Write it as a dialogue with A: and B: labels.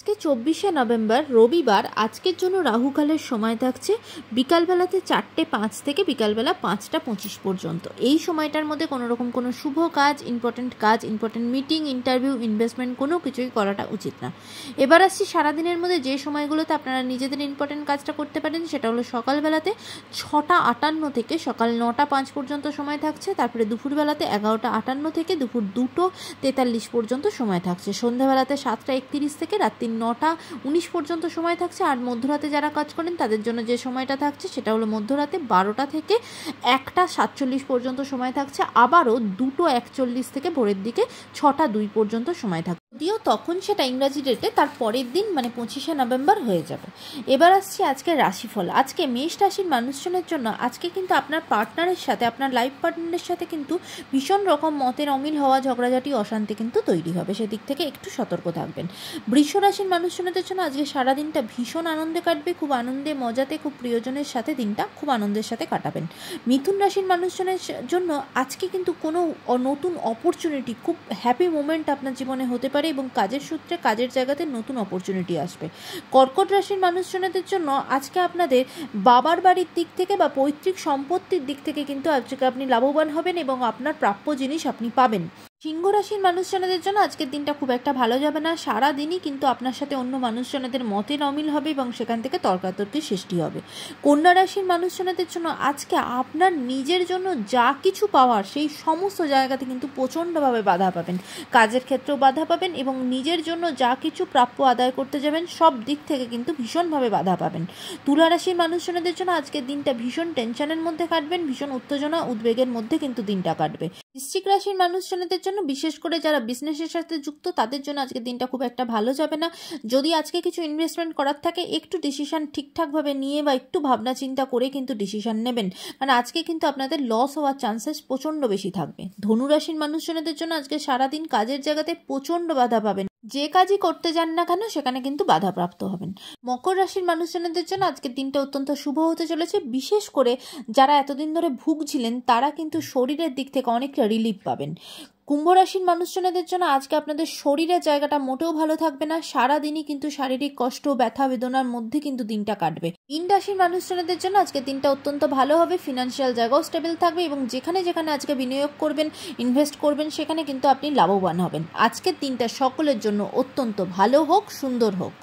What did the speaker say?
A: আজকে 24শে নভেম্বর রবিবার। আজকের জন্য রাহুকালের সময় থাকছে বিকালবেলাতে 4:05 থেকে বিকালবেলা 5:25 পর্যন্ত। এই সময়টার মধ্যে কোনো রকম কোনো শুভ কাজ, ইম্পর্টেন্ট মিটিং, ইন্টারভিউ, ইনভেস্টমেন্ট কোনো কিছুই করাটা উচিত না। এবার আসছি সারাদিনের মধ্যে যে সময়গুলোতে আপনারা নিজেদের ইম্পর্টেন্ট কাজটা করতে পারেন, সেটা হলো সকালবেলাতে 6:58 থেকে সকাল 9:05 পর্যন্ত সময় থাকছে। তারপরে দুপুরবেলাতে 11:58 থেকে দুপুর 2:43 পর্যন্ত সময় থাকছে। সন্ধ্যাবেলাতে 7:31 থেকে রাত্রি 9:19 পর্যন্ত সময় থাকছে। আর মধ্যরাতে যারা কাজ করেন তাদের জন্য যে সময়টা থাকছে সেটা হলো মধ্যরাতে 12টা থেকে 1:47 পর্যন্ত সময় থাকছে। আবারও 2:41 থেকে ভোরের দিকে 6:02 পর্যন্ত সময় থাকছে। যদিও তখন সেটা ইংরাজি ডেটে তার পরের দিন মানে 25শে নভেম্বর হয়ে যাবে। এবার আসছি আজকের রাশিফল। আজকে মেষ রাশির মানুষজনের জন্য আজকে কিন্তু আপনার পার্টনারের সাথে, আপনার লাইফ পার্টনারের সাথে কিন্তু ভীষণ রকম মতের অমিল হওয়া, ঝগড়াঝাটি, অশান্তি কিন্তু তৈরি হবে। সেদিক থেকে একটু সতর্ক থাকবেন। বৃষ রাশির মানুষজনদের জন্য আজকে সারাদিনটা ভীষণ আনন্দে কাটবে, খুব আনন্দে মজাতে, খুব প্রিয়জনের সাথে দিনটা খুব আনন্দের সাথে কাটাবেন। মিথুন রাশির মানুষজনের জন্য আজকে কিন্তু কোনো নতুন অপরচুনিটি, খুব হ্যাপি মোমেন্ট আপনার জীবনে হতে পারে এবং কাজের সূত্রে কাজের জায়গাতে নতুন অপরচুনিটি আসবে। কর্কট রাশির মানুষজনদের জন্য আজকে আপনাদের বাবার বাড়ির দিক থেকে বা পৈতৃক সম্পত্তির দিক থেকে কিন্তু আজকে আপনি লাভবান হবেন এবং আপনার প্রাপ্য জিনিস আপনি পাবেন। সিংহ রাশির মানুষজনদের জন্য আজকের দিনটা খুব একটা ভালো যাবে না। সারা দিনই কিন্তু আপনার সাথে অন্য মানুষজনদের মতের অমিল হবে এবং সেখান থেকে তর্কাতর্কির সৃষ্টি হবে। কন্যা রাশির মানুষজনদের জন্য আজকে আপনার নিজের জন্য যা কিছু পাওয়ার সেই সমস্ত জায়গাতে কিন্তু প্রচণ্ডভাবে বাধা পাবেন। কাজের ক্ষেত্রেও বাধা পাবেন এবং নিজের জন্য যা কিছু প্রাপ্য আদায় করতে যাবেন সব দিক থেকে কিন্তু ভীষণভাবে বাধা পাবেন। তুলা রাশির মানুষজনদের জন্য আজকের দিনটা ভীষণ টেনশনের মধ্যে কাটবেন, ভীষণ উত্তেজনা উদ্বেগের মধ্যে কিন্তু দিনটা কাটবে। বৃশ্চিক রাশির মানুষজনদের জন্য, বিশেষ করে যারা বিজনেসের সাথে যুক্ত, তাদের জন্য আজকের দিনটা খুব একটা ভালো যাবে না। যদি আজকে কিছু ইনভেস্টমেন্ট করার থাকে একটু ডিসিশন ঠিকঠাকভাবে নিয়ে বা একটু ভাবনা চিন্তা করে কিন্তু ডিসিশন নেবেন, কারণ আজকে কিন্তু আপনাদের লস হওয়ার চান্সেস প্রচণ্ড বেশি থাকবে। ধনু রাশির মানুষজনদের জন্য আজকে সারাদিন কাজের জায়গাতে প্রচণ্ড বাধা পাবেন। যে কাজই করতে যান না কেন সেখানে কিন্তু বাধাপ্রাপ্ত হবেন। মকর রাশির মানুষজনদের জন্য আজকের দিনটা অত্যন্ত শুভ হতে চলেছে। বিশেষ করে যারা এতদিন ধরে ভুগছিলেন তারা কিন্তু শরীরের দিক থেকে অনেকটা রিলিফ পাবেন। কুম্ভ রাশির মানুষজনদের জন্য আজকে আপনাদের শরীরের জায়গাটা মোটেও ভালো থাকবে না। সারাদিনই কিন্তু শারীরিক কষ্ট, ব্যথা, বেদনার মধ্যে কিন্তু দিনটা কাটবে। মীন রাশির মানুষজনদের জন্য আজকের দিনটা অত্যন্ত ভালো হবে। ফিনান্সিয়াল জায়গাও স্টেবল থাকবে এবং যেখানে যেখানে আজকে বিনিয়োগ করবেন, ইনভেস্ট করবেন, সেখানে কিন্তু আপনি লাভবান হবেন। আজকের দিনটা সকলের জন্য অত্যন্ত ভালো হোক, সুন্দর হোক।